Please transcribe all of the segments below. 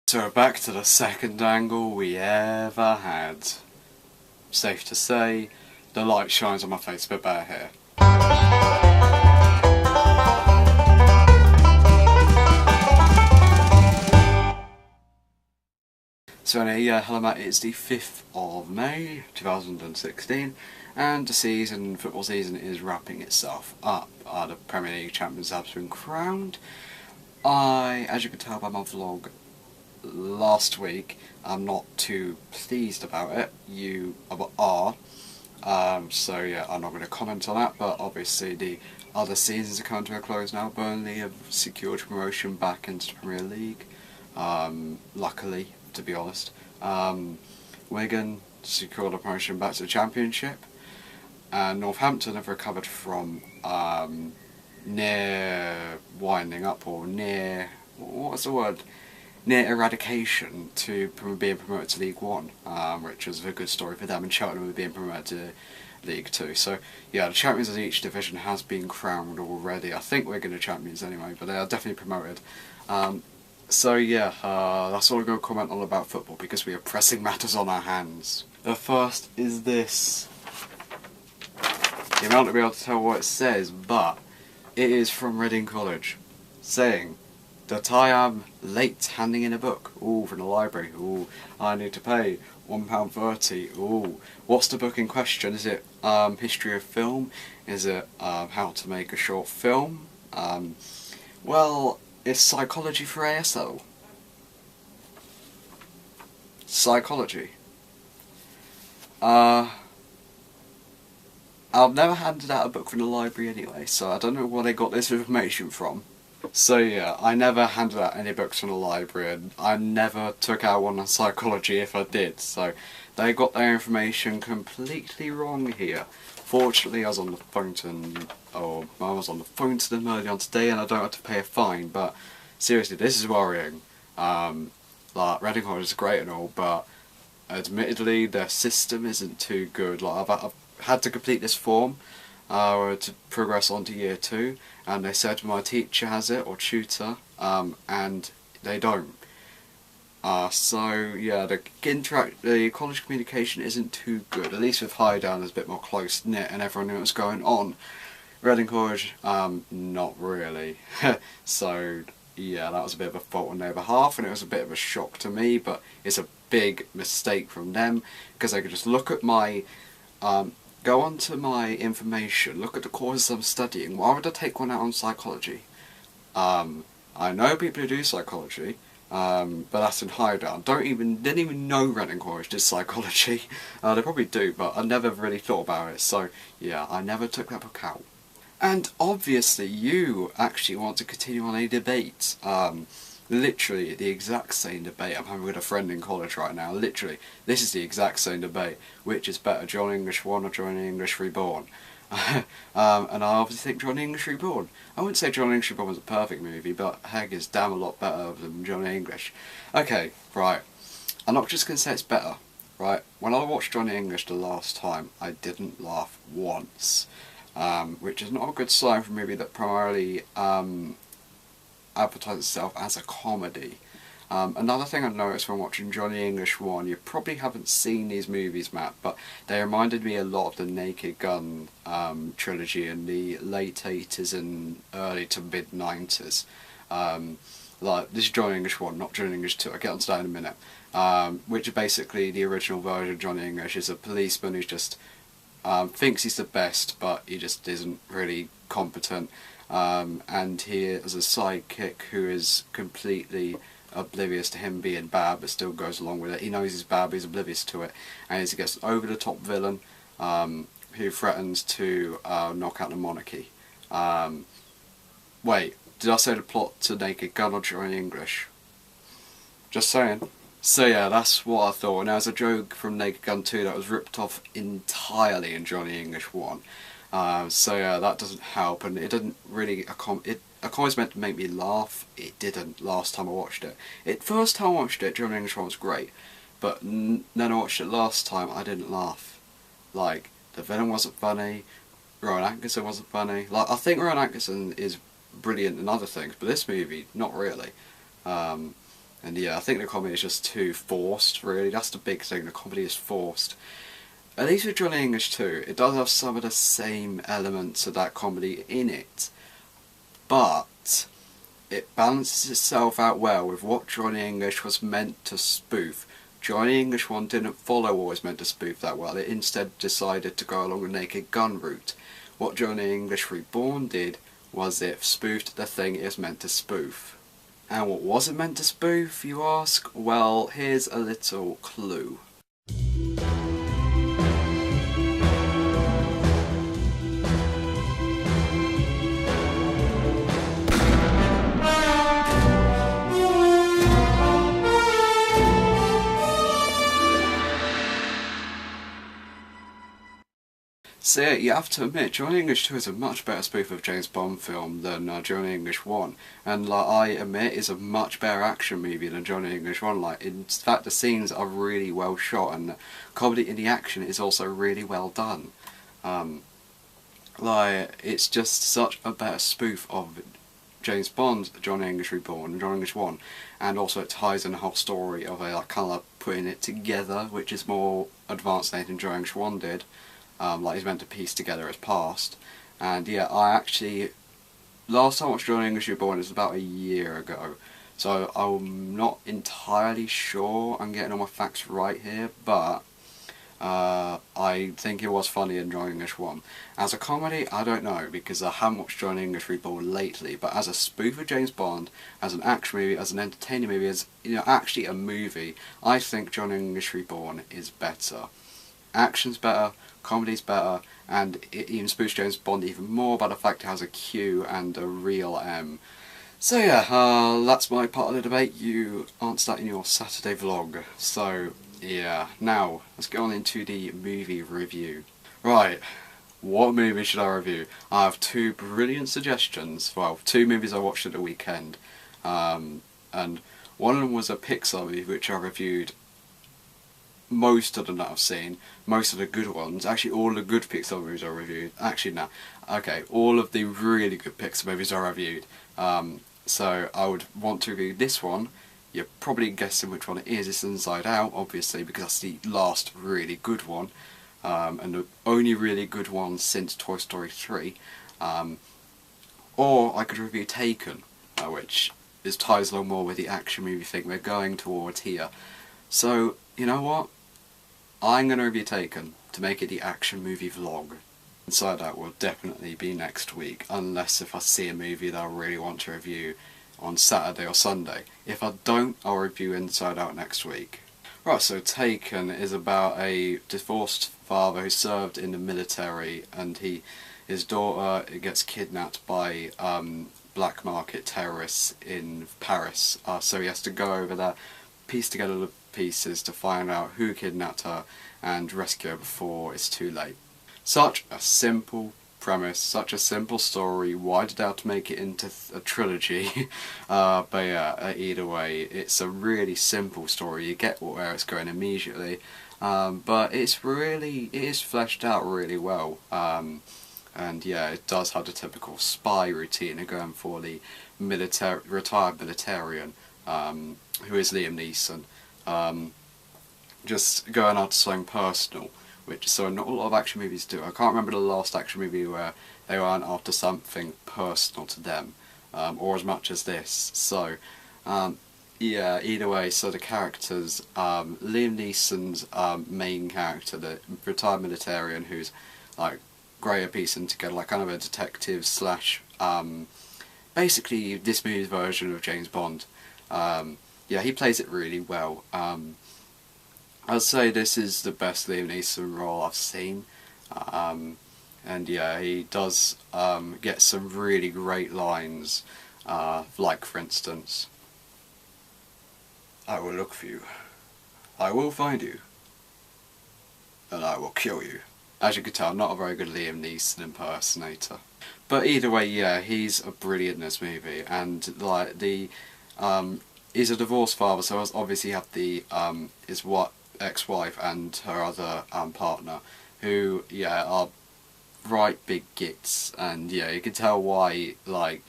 So we're back to the second angle we ever had. Safe to say, the light shines on my face a bit better here. So anyway, hello Matt, it's the 5th of May 2016 and the football season is wrapping itself up. The Premier League champions have been crowned. As you can tell by my vlog last week, I'm not too pleased about it. You are. So yeah, I'm not going to comment on that, but obviously the other seasons are coming to a close now. Burnley have secured promotion back into the Premier League, luckily, to be honest. Wigan secured a promotion back to the Championship, and Northampton have recovered from near winding up, or near, what's the word? Near eradication to being promoted to League One, which was a good story for them, and Cheltenham being promoted to League Two. So yeah, the champions of each division has been crowned already. I think we're going to champions anyway, but they are definitely promoted. So yeah, that's all I'm going to comment on about football because we have pressing matters on our hands. The first is this. You may not be able to tell what it says, but it is from Reading College, saying that I am late handing in a book. Ooh, from the library. Ooh, I need to pay £1.30. Ooh, what's the book in question? Is it history of film? Is it how to make a short film? Well, it's psychology for ASL. Psychology. I've never handed out a book from the library anyway, so I don't know where they got this information from. So yeah, I never handed out any books from the library, and I never took out one on psychology if I did, so they got their information completely wrong here. Fortunately, I was on the phone to them, earlier on today, and I don't have to pay a fine, but seriously, this is worrying. Like, Reading College is great and all, but admittedly, their system isn't too good. Like, I've had to complete this form to progress on to year 2, and they said my teacher has it, or tutor, and they don't. So yeah, the college communication isn't too good. At least with High Down, it's a bit more close knit, and everyone knew what was going on. Reading College, not really. So yeah, that was a bit of a fault on their behalf, and it was a bit of a shock to me. But it's a big mistake from them, because they could just look at my go onto my information, look at the courses I'm studying. Why would I take one out on psychology? I know people who do psychology, but that's in High Down. Didn't even know Reading College did psychology. They probably do, but I never really thought about it. So yeah, I never took that book out. And obviously, you actually want to continue on a debate. Literally the exact same debate I'm having with a friend in college right now. Literally, this is the exact same debate. Which is better, Johnny English 1 or Johnny English Reborn? And I obviously think Johnny English Reborn. I wouldn't say Johnny English Reborn was a perfect movie, but heck, it's damn a lot better than Johnny English. Okay, right. I'm not just going to say it's better, right? When I watched Johnny English the last time, I didn't laugh once. Which is not a good sign for a movie that primarily advertises itself as a comedy. Another thing I noticed when watching Johnny English 1, you probably haven't seen these movies, Matt, but they reminded me a lot of the Naked Gun trilogy in the late 80s and early to mid 90s. Like, this is Johnny English 1, not Johnny English 2, I'll get onto that in a minute. Which is basically the original version of Johnny English, is a policeman who's just thinks he's the best, but he just isn't really competent. And he is a sidekick who is completely oblivious to him being bad, but still goes along with it. He knows he's bad, but he's oblivious to it. And he gets over-the-top villain who threatens to knock out the monarchy. Wait, did I say the plot to Naked Gun or Johnny English? Just saying. So yeah, that's what I thought, and there's a joke from Naked Gun 2 that was ripped off entirely in Johnny English 1. So yeah, that doesn't help, and it didn't really, a comedy's meant to make me laugh. It didn't last time I watched it. First time I watched it, Johnny English 1 was great, but then I watched it last time, I didn't laugh. Like, the villain wasn't funny, Rowan Atkinson wasn't funny. Like, I think Rowan Atkinson is brilliant in other things, but this movie, not really. And yeah, I think the comedy is just too forced, really. That's the big thing, the comedy is forced. At least with Johnny English 2, it does have some of the same elements of that comedy in it, but it balances itself out well with what Johnny English was meant to spoof. Johnny English 1 didn't follow what was meant to spoof that well, it instead decided to go along the Naked Gun route. What Johnny English Reborn did was it spoofed the thing it was meant to spoof. And what was it meant to spoof, you ask? Well, here's a little clue. So yeah, you have to admit, Johnny English 2 is a much better spoof of James Bond film than Johnny English 1. And like I admit, is a much better action movie than Johnny English 1. Like, in fact, the scenes are really well shot, and the comedy in the action is also really well done. Like, it's just such a better spoof of James Bond, Johnny English Reborn, and Johnny English 1. And also it ties in the whole story of a like, kind of putting it together, which is more advanced than Johnny English 1 did. Like he's meant to piece together his past. And yeah, I actually, last time I watched Johnny English Reborn was about a year ago, so I'm not entirely sure I'm getting all my facts right here, but I think it was funny in Johnny English 1. As a comedy, I don't know, because I haven't watched Johnny English Reborn lately, but as a spoof of James Bond, as an action movie, as an entertaining movie, as, you know, actually a movie, I think Johnny English Reborn is better. Action's better, comedy's better, and it even spoofs James Bond even more by the fact it has a Q and a real M. So yeah, that's my part of the debate. You answer that in your Saturday vlog. So yeah, now let's get on into the movie review. Right, what movie should I review? I have two brilliant suggestions. Well, two movies I watched at the weekend, and one of them was a Pixar movie which I reviewed. Most of them that I've seen, most of the good ones, actually all the good Pixar movies I reviewed, actually no, okay, all of the really good Pixar movies I reviewed, so I would want to review this one. You're probably guessing which one it is. It's Inside Out, obviously, because that's the last really good one, and the only really good one since Toy Story 3, or I could review Taken, which ties along more with the action movie thing we're going towards here. So, you know what? I'm going to review Taken to make it the action movie vlog. Inside Out will definitely be next week, unless if I see a movie that I really want to review on Saturday or Sunday. If I don't, I'll review Inside Out next week. Right, so Taken is about a divorced father who served in the military, and his daughter gets kidnapped by black market terrorists in Paris. So he has to go over there, piece together the pieces to find out who kidnapped her and rescue her before it's too late. Such a simple premise, such a simple story. Why did they have to make it into a trilogy? But yeah, either way, it's a really simple story. You get where it's going immediately, but it is fleshed out really well. And yeah, it does have the typical spy routine of going for the retired militarian, who is Liam Neeson. Just going after something personal, which so not a lot of action movies do. I can't remember the last action movie where they went after something personal to them, or as much as this. So yeah, either way, so the characters, Liam Neeson's main character, the retired militarian who's like great at piecing together, like kind of a detective slash, basically this movie's version of James Bond. Yeah, he plays it really well. I'd say this is the best Liam Neeson role I've seen. And yeah, he does get some really great lines, like for instance, "I will look for you, I will find you, and I will kill you." As you can tell, not a very good Liam Neeson impersonator. But either way, yeah, he's a brilliant in this movie, and like he's a divorced father, so obviously you have his ex-wife and her other partner, who yeah are right big gits, and yeah, you can tell why like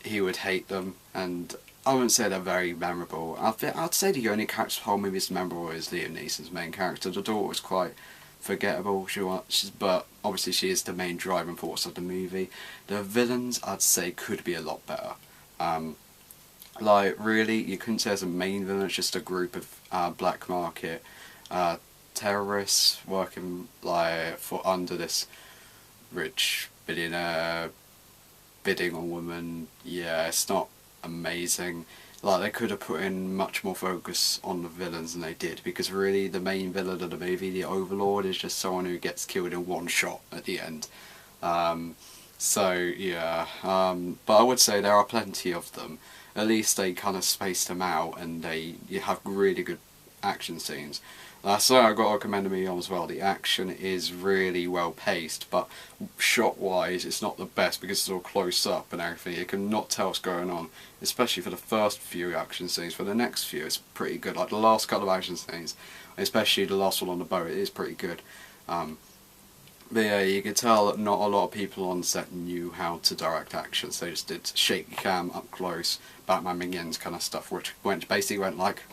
he would hate them, and I wouldn't say they're very memorable. I'd say the only character of the whole movie is memorable is Liam Neeson's main character. The daughter was quite forgettable, but obviously she is the main driving force of the movie. The villains, I'd say, could be a lot better. Like, really, you couldn't say as a main villain, it's just a group of black market terrorists working like for under this rich billionaire bidding on women. Yeah, it's not amazing. Like, they could have put in much more focus on the villains than they did, because really the main villain of the movie, the Overlord, is just someone who gets killed in one shot at the end. So yeah, but I would say there are plenty of them. At least they kind of spaced them out, and you have really good action scenes. So I've got to recommend the movie on as well. The action is really well paced, but shot wise it's not the best because it's all close up and everything. You cannot tell what's going on, especially for the first few action scenes. For the next few it's pretty good, like the last couple of action scenes, especially the last one on the boat, it is pretty good. But yeah, you can tell that not a lot of people on set knew how to direct action, so they just did shaky cam, up close, Batman Begins kind of stuff, which basically went like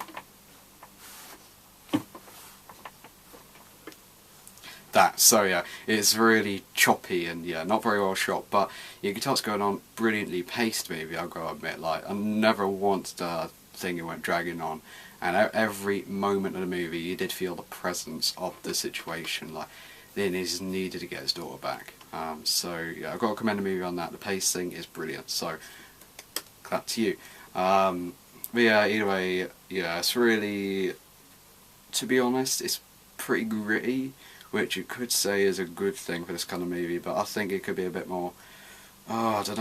that. So yeah, it's really choppy and yeah, not very well shot, but you can tell what's going on. Brilliantly paced movie, I've got to admit. Like, I never once thing it went dragging on, and every moment of the movie you did feel the presence of the situation. Like, then he just needed to get his daughter back. So yeah, I've got to commend the movie on that. The pacing is brilliant, so clap to you. But yeah, either way, yeah, it's really, to be honest, it's pretty gritty, which you could say is a good thing for this kind of movie, but I think it could be a bit more, I don't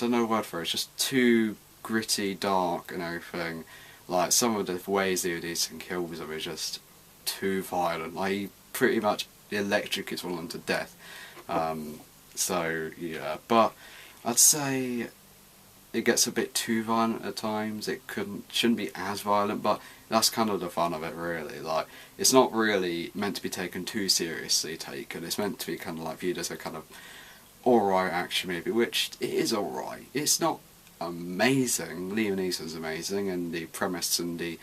know the word for it, it's just too gritty, dark and everything. Like, some of the ways they do and kills them is just too violent. Like, he pretty much electrocutes one of them to death. So yeah, but I'd say it gets a bit too violent at times. It shouldn't be as violent, but that's kind of the fun of it, really. Like, it's not really meant to be taken too seriously taken. It's meant to be kind of like viewed as a kind of alright action movie, which it is alright. It's not amazing. Liam Neeson's amazing, and the premise and the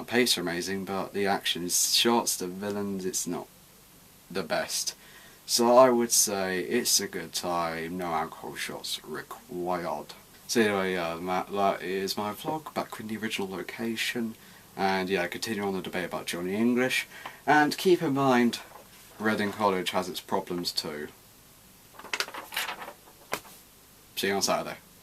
pace are amazing, but the action shots, the villains, it's not the best. So I would say it's a good time, no alcohol shots required. So anyway, that is my vlog, back in the original location, and yeah, continue on the debate about Johnny English, and keep in mind, Reading College has its problems too. See you on Saturday.